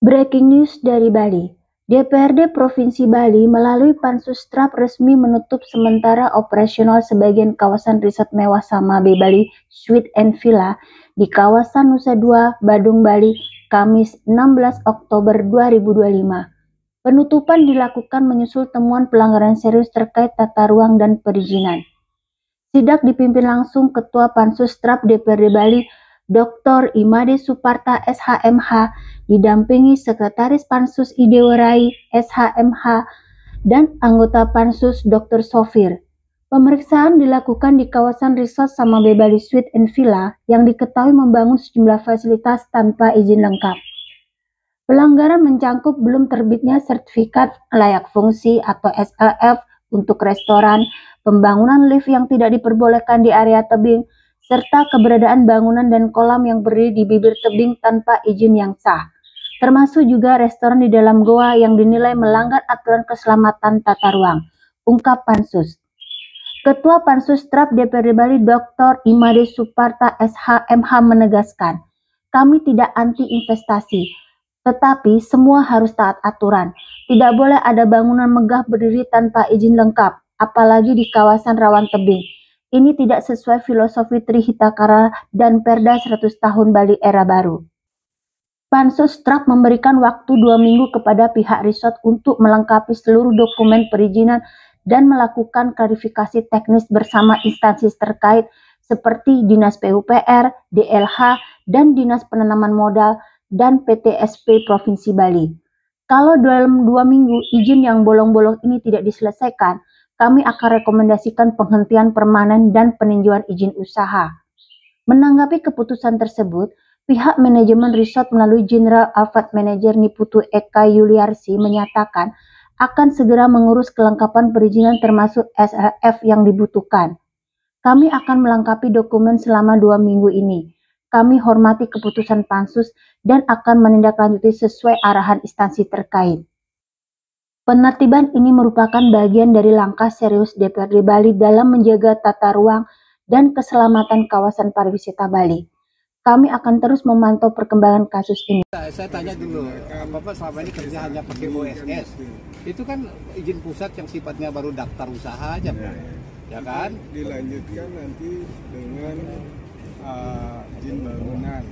Breaking news dari Bali. DPRD Provinsi Bali melalui Pansus Trap resmi menutup sementara operasional sebagian kawasan resort mewah Samabe Bali Suite and Villa di kawasan Nusa Dua, Badung, Bali, Kamis 16 Oktober 2025. Penutupan dilakukan menyusul temuan pelanggaran serius terkait tata ruang dan perizinan. Sidak dipimpin langsung Ketua Pansus Trap DPRD Bali, Dr. Imade Suparta SHMH, didampingi Sekretaris Pansus Idewarai SHMH dan anggota Pansus Dr. Sofir. Pemeriksaan dilakukan di kawasan resort Samabe Bali Suite and Villa yang diketahui membangun sejumlah fasilitas tanpa izin lengkap. Pelanggaran mencangkup belum terbitnya sertifikat layak fungsi atau SLF untuk restoran, pembangunan lift yang tidak diperbolehkan di area tebing, serta keberadaan bangunan dan kolam yang berdiri di bibir tebing tanpa izin yang sah. Termasuk juga restoran di dalam goa yang dinilai melanggar aturan keselamatan tata ruang, ungkap Pansus. Ketua Pansus Trap DPRD Bali Dr. Imade Suparta SHMH menegaskan, kami tidak anti investasi, tetapi semua harus taat aturan. Tidak boleh ada bangunan megah berdiri tanpa izin lengkap, apalagi di kawasan rawan tebing. Ini tidak sesuai filosofi Trihitakara dan Perda 100 tahun Bali era baru. Pansus Trap memberikan waktu 2 minggu kepada pihak resort untuk melengkapi seluruh dokumen perizinan dan melakukan klarifikasi teknis bersama instansi terkait seperti Dinas PUPR, DLH, dan Dinas Penanaman Modal, dan PTSP Provinsi Bali. Kalau dalam 2 minggu izin yang bolong-bolong ini tidak diselesaikan, kami akan rekomendasikan penghentian permanen dan peninjauan izin usaha. Menanggapi keputusan tersebut, pihak manajemen resort melalui General Alfred Manager Niputu Eka Yuliarsi menyatakan akan segera mengurus kelengkapan perizinan termasuk SLF yang dibutuhkan. Kami akan melengkapi dokumen selama 2 minggu ini. Kami hormati keputusan Pansus dan akan menindaklanjuti sesuai arahan instansi terkait. Penertiban ini merupakan bagian dari langkah serius DPRD Bali dalam menjaga tata ruang dan keselamatan kawasan pariwisata Bali. Kami akan terus memantau perkembangan kasus ini. Saya tanya dulu, Bapak selama ini kerja hanya pakai OSS. Itu kan izin pusat yang sifatnya baru daftar usaha aja, ya kan? Dilanjutkan nanti dengan izin bangunan.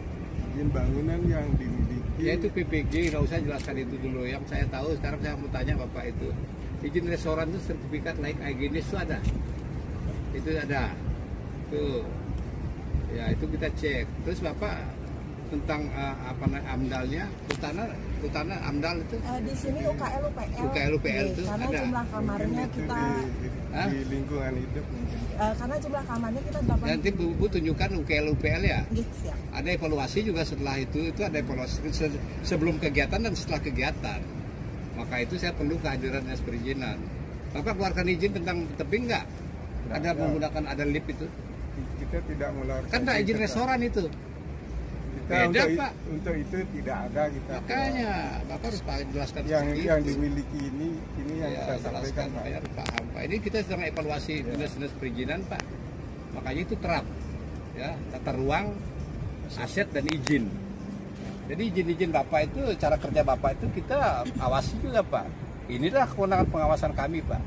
Izin bangunan yang dimiliki. Ya itu PPG, nggak usah jelaskan itu dulu. Yang saya tahu sekarang saya mau tanya Bapak itu, izin restoran itu sertifikat layak higienis itu ada? Itu ada. Tuh. Ya itu kita cek. Terus Bapak tentang amdalnya, Utana amdal itu? Di sini UKL-UPL itu karena ada. jumlah kamarnya kita di lingkungan hidup mungkin. Karena jumlah kamarnya kita 8. Nanti Bu tunjukkan UKL-UPL ya. Siap. Ada evaluasi juga setelah itu ada evaluasi sebelum kegiatan dan setelah kegiatan. Maka itu saya perlu kehadiran dinas perizinan. Bapak keluarkan izin tentang tebing nggak? Ada menggunakan ada lift itu? Kita tidak mengeluarkan. Kan tak izin restoran itu. Kita Beda, Pak. Untuk itu tidak ada kita. Makanya Bapak harus jelaskan yang dimiliki ini yang ya, kita sampaikan Pak. Biar paham Pak. Ini kita sedang evaluasi dinas-dinas perizinan Pak. Makanya itu terap ya, tata ruang, aset dan izin. Jadi izin-izin Bapak itu, cara kerja Bapak itu kita awasi juga Pak. Inilah kewenangan pengawasan kami Pak.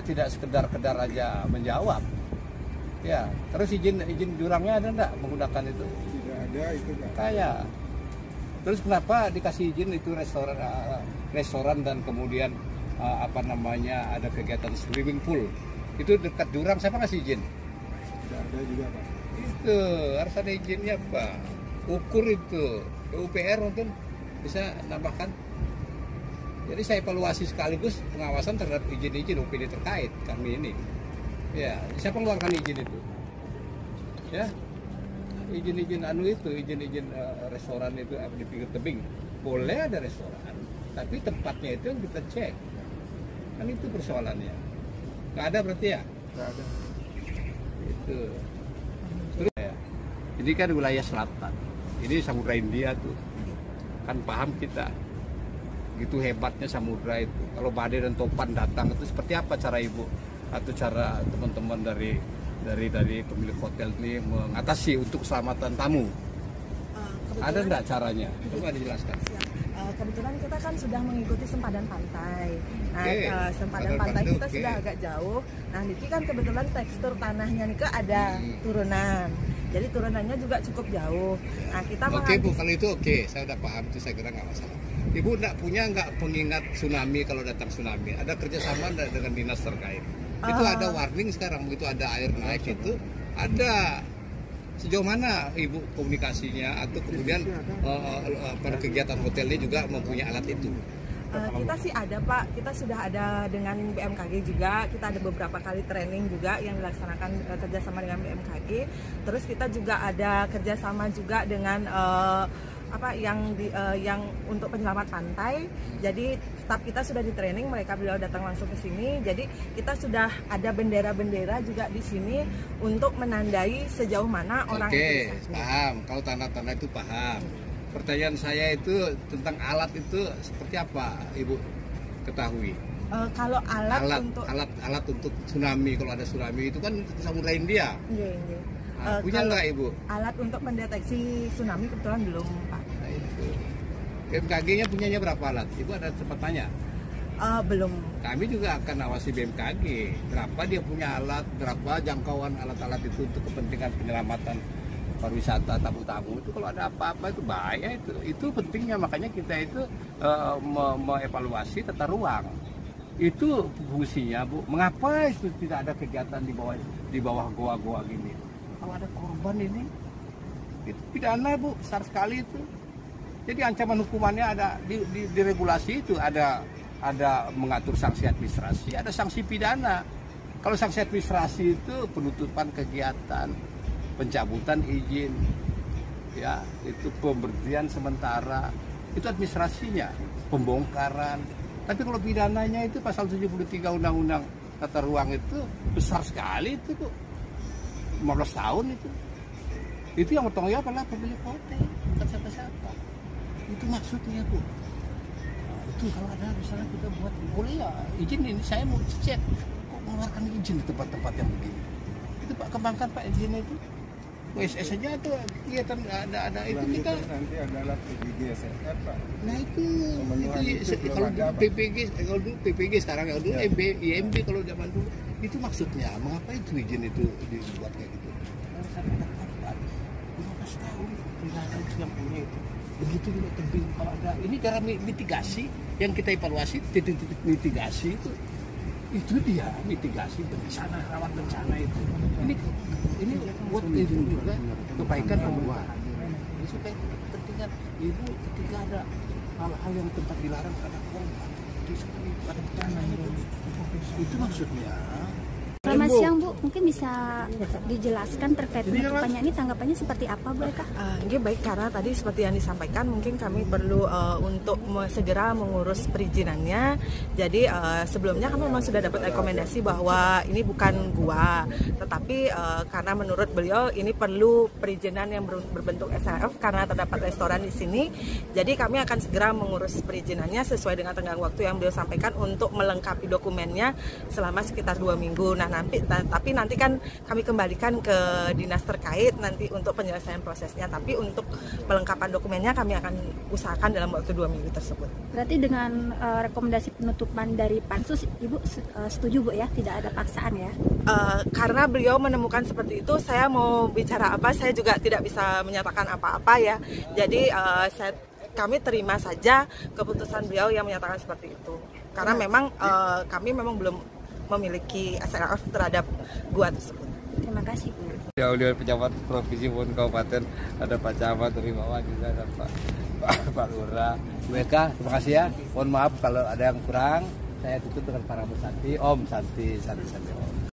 Tidak sekedar aja menjawab. Ya, terus izin jurangnya ada enggak menggunakan itu? Tidak ada itu Pak. Kayak. Terus kenapa dikasih izin itu restoran dan kemudian ada kegiatan swimming pool? Itu dekat jurang, siapa ngasih izin? Tidak ada juga Pak. Itu harus ada izinnya Pak. Ukur itu. PUPR mungkin bisa nambahkan. Jadi saya evaluasi sekaligus pengawasan terhadap izin-izin OPD terkait kami ini. Ya, siapa mengeluarkan izin itu? Ya, izin-izin izin restoran itu di pinggir tebing. Boleh ada restoran, tapi tempatnya itu yang kita cek. Kan itu persoalannya. Nggak ada berarti ya? Tidak ada. Itu. Terus ya, ini kan wilayah selatan. Ini Samudra India tuh. Kan paham kita. Gitu hebatnya samudra itu. Kalau badai dan topan datang itu seperti apa cara Ibu? Atau cara teman-teman dari pemilik hotel ini mengatasi untuk keselamatan tamu? Ada nggak caranya? Coba dijelaskan. Kebetulan kita kan sudah mengikuti sempadan pantai. Nah, Oke. sempadan Sempadan pantai pantai, kita oke. sudah agak jauh. Nah, Niki kan kebetulan tekstur tanahnya Niki ada turunan. Jadi turunannya juga cukup jauh. Nah, kita Oke Bu, kalau itu oke, saya udah paham itu, saya kira nggak masalah. Ibu punya nggak pengingat tsunami kalau datang tsunami? Ada kerjasama nggak dengan dinas terkait? Itu ada warning sekarang, begitu ada air naik itu, ada sejauh mana Ibu komunikasinya atau kemudian pada kegiatan hotelnya juga mempunyai alat itu? Kita sih ada Pak, kita sudah ada dengan BMKG juga, kita ada beberapa kali training juga yang dilaksanakan kerjasama dengan BMKG. Terus kita juga ada kerjasama juga dengan yang untuk penyelamat pantai. Jadi staf kita sudah di training, beliau datang langsung ke sini. Jadi kita sudah ada bendera-bendera juga di sini untuk menandai sejauh mana orang Oke, itu. paham. Kalau tanda-tanda itu paham. Pertanyaan saya itu tentang alat itu seperti apa, Ibu ketahui? Kalau alat untuk tsunami, kalau ada tsunami itu kan Samudra India. Iya, iya. Punya Kalau nggak Ibu? alat untuk mendeteksi tsunami kebetulan belum Pak. Nah, itu. BMKG-nya punyanya berapa alat? Ibu ada sempat tanya? Belum. Kami juga akan awasi BMKG. Berapa dia punya alat, berapa jangkauan alat-alat itu untuk kepentingan penyelamatan pariwisata tamu-tamu itu. Kalau ada apa-apa itu bahaya itu pentingnya, makanya kita itu mengevaluasi tata ruang itu fungsinya Bu. Mengapa itu tidak ada kegiatan di bawah goa-goa gini? Kalau ada korban ini itu pidana Bu, besar sekali itu. Jadi ancaman hukumannya ada di regulasi itu, ada mengatur sanksi administrasi, ada sanksi pidana. Kalau sanksi administrasi itu penutupan kegiatan, pencabutan izin, ya itu pemberhentian sementara, itu administrasinya, pembongkaran. Tapi kalau pidananya itu pasal 73 Undang-Undang Tata Ruang itu besar sekali itu Bu, 15 tahun itu. Itu yang bertanggung jawab adalah pemilik hotel, bukan siapa-siapa. Itu maksudnya Bu. Nah, itu kalau ada misalnya kita buat boleh ya izin ini, saya mau cek kok mengeluarkan izin di tempat-tempat yang begini. Itu Pak kembangkan Pak izinnya itu. WSS saja tuh kegiatan ada itu kita. Nanti adalah PPG SFR Pak. Nah itu belum kalau ada, Pak. dulu PPG sekarang kalau dulu IMB kalau zaman dulu itu maksudnya mengapa itu izin itu dibuat kayak gitu? Kalau saya katakan Pak, 15 tahun tidak ada yang punya itu. Begitu juga tebing kalau ada ini cara mitigasi yang kita evaluasi, titik-titik mitigasi itu dia mitigasi bencana, rawan bencana itu. Ini buat itu juga kebaikan pembuat. Ini supaya kepentingan Ibu ketika ada hal-hal yang tempat dilarang ada korban, ada bencana itu maksudnya. Selamat siang Bu, mungkin bisa dijelaskan terkait penutupannya ini, tanggapannya seperti apa Bu Eka? Baik, karena tadi seperti yang disampaikan mungkin kami perlu untuk segera mengurus perizinannya. Jadi sebelumnya kami memang sudah dapat rekomendasi bahwa ini bukan gua, tetapi karena menurut beliau ini perlu perizinan yang berbentuk SHF karena terdapat restoran di sini. Jadi kami akan segera mengurus perizinannya sesuai dengan tenggang waktu yang beliau sampaikan untuk melengkapi dokumennya selama sekitar 2 minggu. Nah, tapi nanti kan kami kembalikan ke dinas terkait nanti untuk penyelesaian prosesnya. Tapi untuk pelengkapan dokumennya kami akan usahakan dalam waktu 2 minggu tersebut. Berarti dengan rekomendasi penutupan dari Pansus, Ibu setuju Bu ya, tidak ada paksaan ya? Karena beliau menemukan seperti itu, saya mau bicara apa, saya juga tidak bisa menyatakan apa-apa ya. Jadi kami terima saja keputusan beliau yang menyatakan seperti itu. Karena memang kami memang belum memiliki SRF terhadap gua tersebut. Terima kasih Bu. Ya, udah pejabat provinsi maupun kabupaten, ada Pak Camat dari bawah juga, ada Pak Lurah, Bu Eka, terima kasih ya. Mohon maaf kalau ada yang kurang. Saya tutup dengan para Bu Santi, Om Santi Om.